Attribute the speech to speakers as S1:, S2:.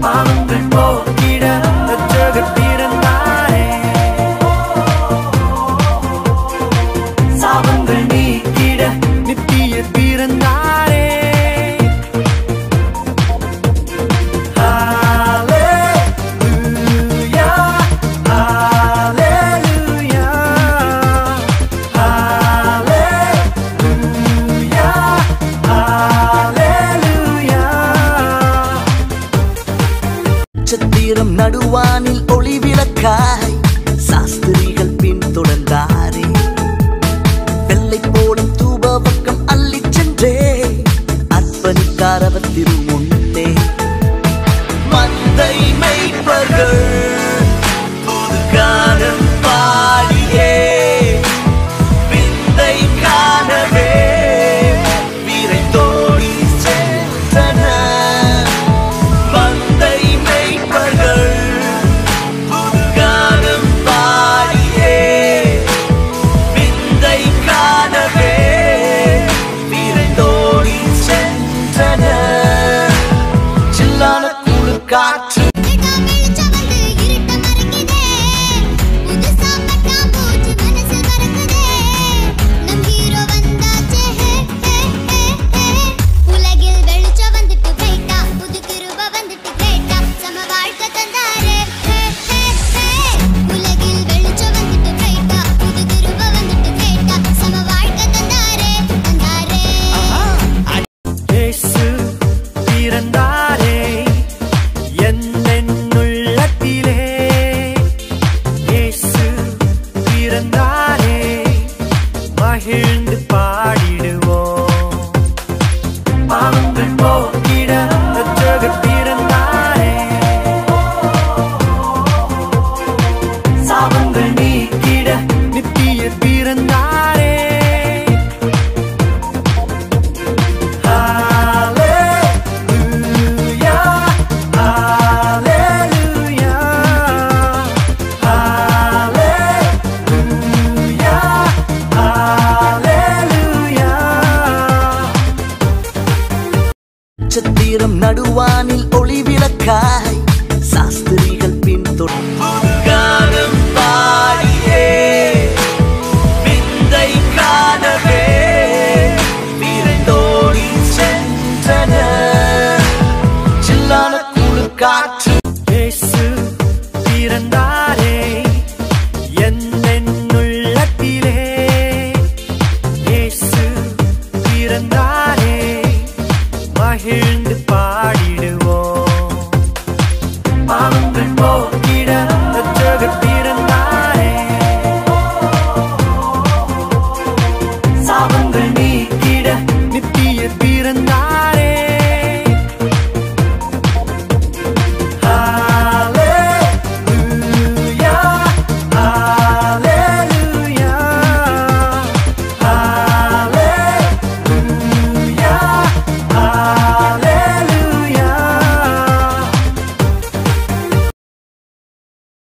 S1: பாவங்கள் போக்கிட ரட்சகர் பிறந்தாரே. சாபங்கள் நீக்கிட நித்தியர் பிறந்தாரே.
S2: நட்சத்திரம் நடுவானில் ஒளி விளக்காய் சாஸ்திரிகள் பின்தொடர்ந்தாரே. வெள்ளை போடும் தூப பக்கம் அள்ளி சென்றே அர்ப்பணித்தார் அவர் திருமுன்னே. மந்தை மேய்ப்பர்கள் புதுகானம் பாடியே விந்தை காணவே விரைந்தோடி சென்றனர். மந்தை மேய்ப்பர்கள் புதுகானம் பாடியே விந்தை காணவே விரைந்தோடி சென்றனர். சில்லான குளிர் காற்று மகிழ்ந்து பாடிடுவோம். பாவங்கள் போக்கிட ரட்சகர் பிறந்தாரே. சாபங்கள் நீக்கிட நித்தியர் பிறந்தாரே. நட்சத்திரம் நடுவானில் ஒளி விளக்காய் சாஸ்திரிகள் பின்தொடர்ந்தார் பாடியே விந்தை காணவே விரைந்தோடி சென்றனர். சில்லான குளிர் காற்று இயேசு பிறந்தாரே என்னுள்ளத்திலே. இயேசு பிறந்தாரே மகிழ்ந்து பாடிடுவோம். பாவங்கள் போக்கிட ரட்சகர் பிறந்தாரே. சாபங்கள்